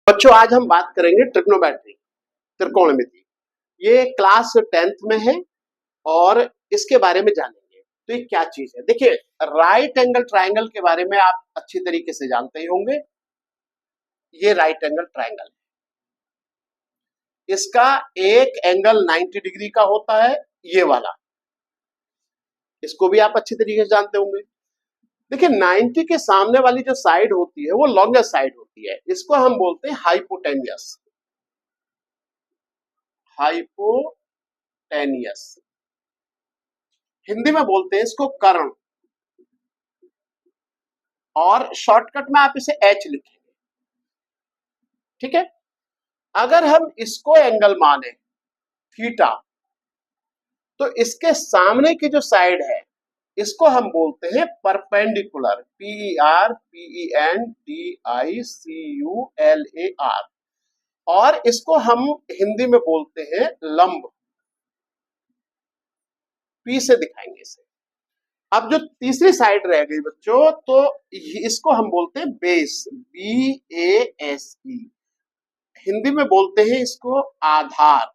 बच्चों आज हम बात करेंगे ट्रिग्नोमेट्री, त्रिकोणमिति। ये क्लास 10th में है और इसके बारे में जानेंगे। तो ये क्या चीज है? देखिए, राइट एंगल ट्रायंगल के बारे में आप अच्छी तरीके से जानते ही होंगे। ये राइट एंगल ट्रायंगल है, इसका एक एंगल 90 डिग्री का होता है, ये वाला, इसको भी आप अच्छी तरीके से जानते होंगे। देखिए 90 के सामने वाली जो साइड होती है वो लॉन्गेस्ट साइड होती है, इसको हम बोलते हैं हाइपोटेन्यूस। हाइपोटेन्यूस हिंदी में बोलते हैं इसको कर्ण, और शॉर्टकट में आप इसे एच लिखेंगे। ठीक है, अगर हम इसको एंगल माने थीटा, तो इसके सामने की जो साइड है इसको हम बोलते हैं परपेंडिकुलर, PERPENDICULAR, और इसको हम हिंदी में बोलते हैं लंब, P से दिखाएंगे इसे। अब जो तीसरी साइड रह गई बच्चों, तो इसको हम बोलते हैं बेस, BASE, हिंदी में बोलते हैं इसको आधार,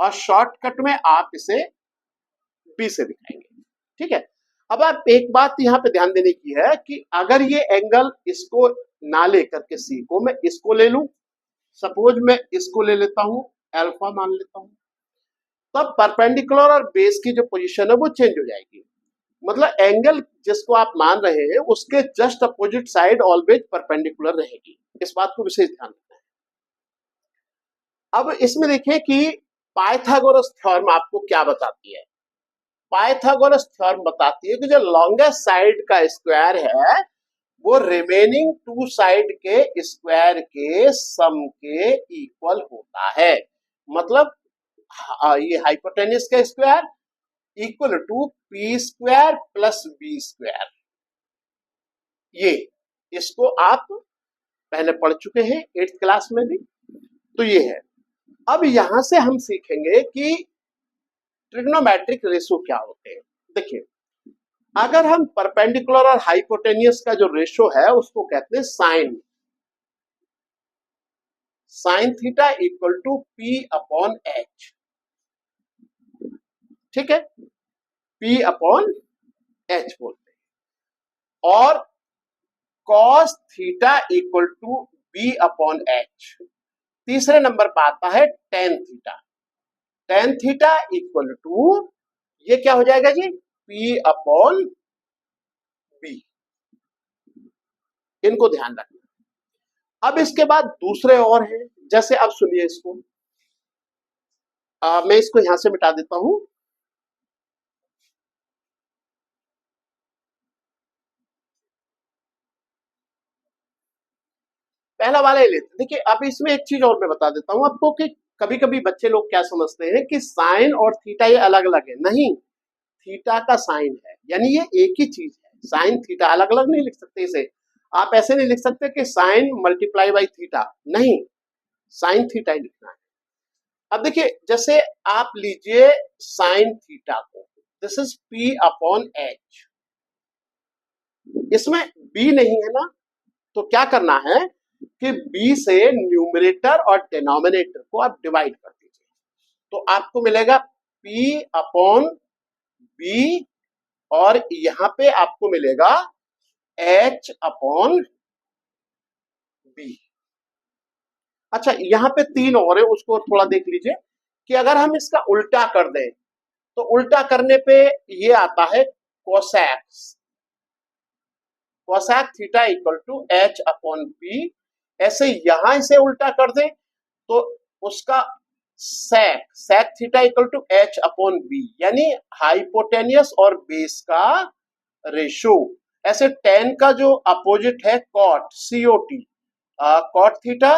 और शॉर्टकट में आप इसे बी से दिखाएंगे। ठीक है, अब आप एक बात यहाँ पे ध्यान देने की है कि अगर ये एंगल इसको ना लेकर के सी को मैं इसको ले लूं, सपोज मैं इसको ले लेता हूं, अल्फा मान लेता हूं, तब परपेंडिकुलर और बेस की जो पोजीशन है वो चेंज हो जाएगी। मतलब एंगल जिसको आप मान रहे हैं उसके just opposite side always perpendicular रहेगी। इस बात को विशेष ध्यान रखना है। अब इसमें देखिए कि पाइथागोरस थ्योरम आपको क्या बताती है। पाइथागोरस थ्योरम बताती है कि जो लॉन्गेस्ट साइड का स्क्वायर है वो रिमेनिंग टू साइड के स्क्वायर के सम के इक्वल होता है। मतलब ये हाइपोटेन्यूस का square equal to P square plus B square. ये इसको आप पहले पढ़ चुके हैं 8th क्लास में भी, तो ये है। अब यहां से हम सीखेंगे कि ट्रिग्नोमेट्रिक रेशो क्या होते हैं। देखिए, अगर हम परपेंडिकुलर और हाइपोटेन्यूस का जो रेशो है उसको कहते हैं sine, sine theta equal to P upon H. ठीक है, पी अपॉन एच बोलते हैं। और cos theta equal to B upon H. तीसरे नंबर पर आता है tan theta, tan theta equal to, ये क्या हो जाएगा जी, पी अपॉन बी। इनको ध्यान रखना। अब इसके बाद दूसरे और हैं, जैसे अब सुनिए इसको, मैं इसको यहां से मिटा देता हूं। पहला वाला ही लेते। देखिए, अब इसमें एक चीज और मैं बता देता हूं आपको कि कभी कभी बच्चे लोग क्या समझते हैं कि साइन और थीटा ये अलग अलग है। नहीं, थीटा का साइन है, यानी ये एक ही चीज है। साइन थीटा अलग अलग नहीं लिख सकते इसे। आप ऐसे नहीं लिख सकते कि साइन मल्टीप्लाई बाई थीटा, नहीं, साइन थीटा ही लिखना है। अब देखिए, जैसे आप लीजिए साइन थीटा को, this is P upon H. इसमें बी नहीं है ना, तो क्या करना है कि b से न्यूमरेटर और डिनोमिनेटर को आप डिवाइड कर दीजिए, तो आपको मिलेगा p अपॉन b, और यहां पे आपको मिलेगा h अपॉन b। अच्छा, यहां पे तीन और है, उसको थोड़ा देख लीजिए कि अगर हम इसका उल्टा कर दें तो उल्टा करने पे ये आता है cosec, cosec theta equal to h upon b। ऐसे यहां इसे उल्टा कर दें तो उसका sec, sec theta equal to h upon b, यानी हाइपोटेन्यूस और बेस का रेशो। ऐसे टेन का जो अपोजिट है cot, COT, cot theta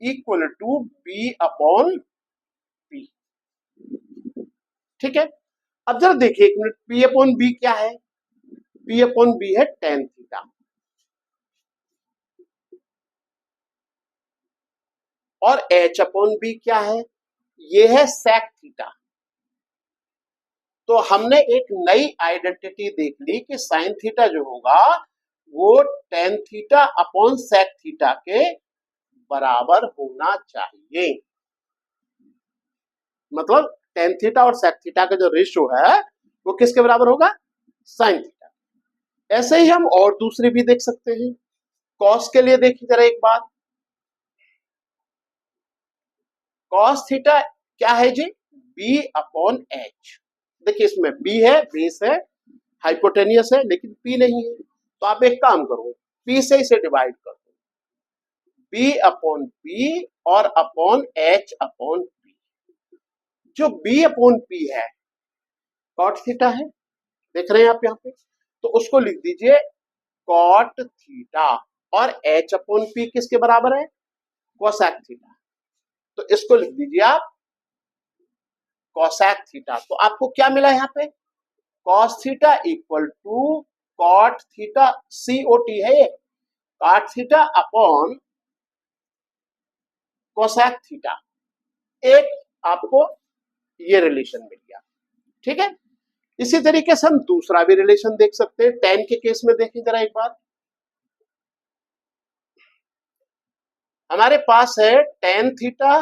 equal to b upon p। ठीक है, अब जरा देखिए एक मिनट, p अपॉन b क्या है? p अपॉन b है टेन थीटा, और h अपॉन b क्या है? ये है सेक थीटा। तो हमने एक नई आइडेंटिटी देख ली कि साइन थीटा जो होगा वो tan theta upon sec theta के बराबर होना चाहिए। मतलब टेन थीटा और सेक थीटा का जो रेशियो है वो किसके बराबर होगा? Sine theta. ऐसे ही हम और दूसरे भी देख सकते हैं। कॉस के लिए देखिए जरा एक बात, कॉस थीटा क्या है जी? B upon H. देखिए इसमें बी है, बेस है, हाइपोटेनियस है, लेकिन पी नहीं है। तो आप एक काम करो, पी से इसे डिवाइड कर दो, बी अपॉन पी और अपॉन एच अपॉन पी। जो बी अपॉन पी है कॉट थीटा है, देख रहे हैं आप यहाँ पे, तो उसको लिख दीजिए कॉट थीटा। और एच अपॉन पी किसके बराबर है? Cosec theta. तो इसको लिख दीजिए आप कोसेक थीटा। तो आपको क्या मिला यहाँ पे? Cos theta equal to cot theta, C O T है ये, cot theta upon cosec theta. एक आपको ये रिलेशन मिल गया, ठीक है। इसी तरीके से हम दूसरा भी रिलेशन देख सकते हैं। टेन के केस में देखिए जरा एक बार, हमारे पास है tan theta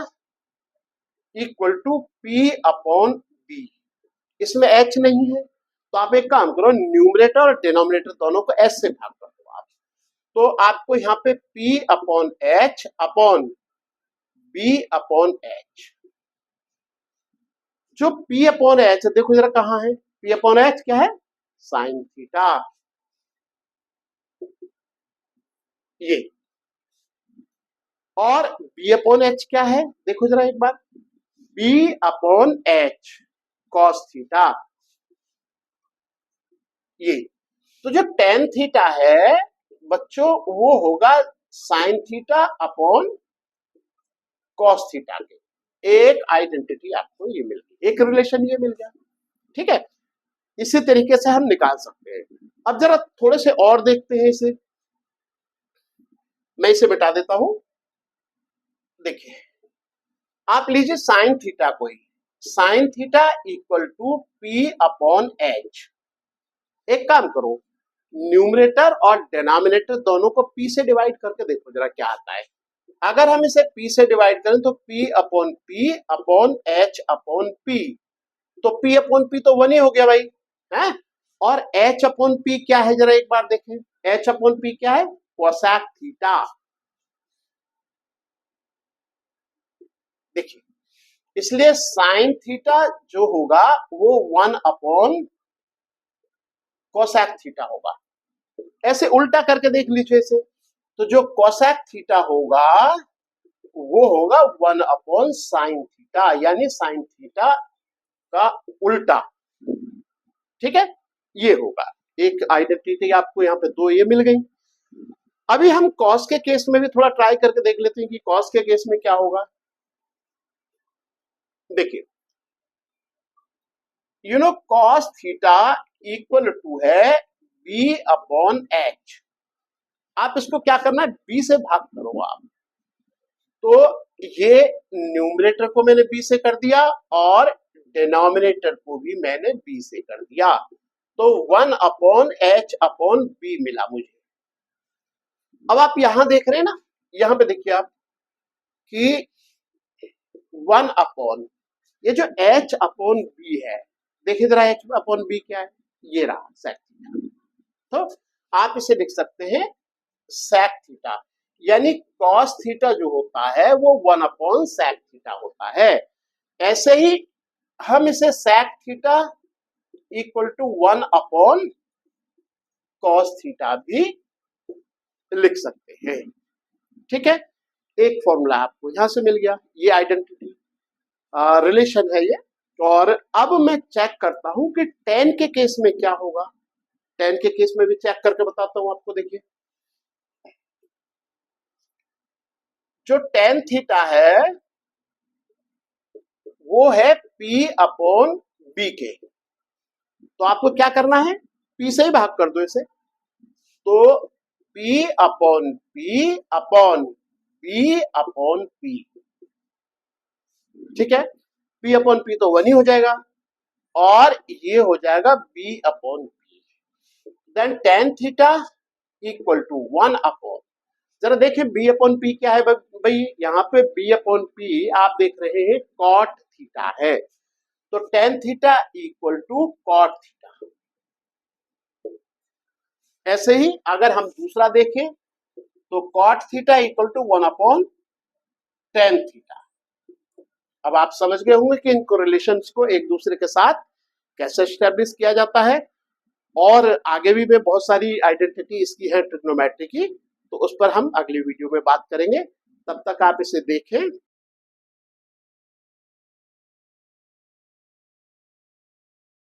equal to P upon B. इसमें एच नहीं है, तो आप एक काम करो, न्यूमरेटर और डिनोमिनेटर दोनों को एच से भाग कर दो आप। तो आपको यहाँ पे P upon H upon B upon H. जो पी अपॉन एच देखो जरा कहाँ है, पी अपॉन एच क्या है? Sine theta. ये और बी अपॉन एच क्या है? देखो जरा एक बार, B upon H cos theta. ये तो जो टेन थीटा है बच्चों वो होगा sine theta upon cos theta के। एक आइडेंटिटी आपको ये मिल गई, एक रिलेशन ये मिल गया, ठीक है। इसी तरीके से हम निकाल सकते हैं। अब जरा थोड़े से और देखते हैं इसे, मैं इसे मिटा देता हूं। देखिए आप लीजिए साइन थीटा को ही, sine theta equal to P upon H. एक काम करो, न्यूमरेटर और डिनोमिनेटर दोनों को p से डिवाइड करके देखो जरा क्या आता है। अगर हम इसे p से डिवाइड करें तो p upon h upon p, तो p अपॉन p तो 1 ही हो गया भाई, है। और h अपॉन p क्या है जरा एक बार देखें, h अपॉन p क्या है? Cosec theta. देखिए इसलिए साइन थीटा जो होगा वो 1 अपॉन कोसेक थीटा होगा। ऐसे उल्टा करके देख लीजिए इसे, तो जो कोसेक थीटा होगा वो होगा 1 अपॉन साइन थीटा, यानी साइन थीटा का उल्टा, ठीक है। ये होगा एक आइडेंटिटी आपको यहाँ पे दो ये मिल गई। अभी हम कॉस के केस में भी थोड़ा ट्राई करके देख लेते हैं कि कॉस के केस में क्या होगा। देखिए कॉस थीटा इक्वल टू है बी अपॉन एच। आप इसको क्या करना है, बी से भाग करो आप। तो ये न्यूमरेटर को मैंने बी से कर दिया और डिनोमिनेटर को भी मैंने बी से कर दिया, तो 1 अपॉन एच अपॉन बी मिला मुझे। अब आप यहां देख रहे हैं ना, यहां पे देखिए आप कि 1 अपॉन ये जो एच अपॉन बी है, देखिए जरा एच अपॉन बी क्या है, ये रहा सेक थीटा। तो आप इसे लिख सकते हैं सेक थीटा, यानी कॉस थीटा जो होता है वो 1 अपॉन सेक थीटा होता है। ऐसे ही हम इसे sec theta equal to 1 upon cos theta भी लिख सकते हैं, ठीक है। एक फॉर्मूला आपको यहां से मिल गया, ये आइडेंटिटी रिलेशन है ये। और अब मैं चेक करता हूं कि टेन के केस में क्या होगा। टेन के केस में भी चेक करके बताता हूं आपको। देखिए जो टेन थीटा है वो है P अपॉन बी के, तो आपको क्या करना है, P से ही भाग कर दो इसे। तो P upon P upon B upon P, ठीक है। P अपॉन P तो 1 ही हो जाएगा और ये हो जाएगा B upon P। Then tan theta equal to 1 upon, जरा देखें बी अपॉन पी क्या है भाई, यहाँ पे बी अपॉन पी आप देख रहे हैं कॉट थीटा है, तो tan theta equal to cot theta. ऐसे ही अगर हम दूसरा देखें तो cot theta equal to 1 upon tan theta. अब आप समझ गए होंगे कि इन कोरिलेशंस को एक दूसरे के साथ कैसे एस्टेब्लिश किया जाता है, और आगे भी मैं बहुत सारी आइडेंटिटी इसकी है ट्रिग्नोमेट्री की, तो उस पर हम अगली वीडियो में बात करेंगे। तब तक आप इसे देखें।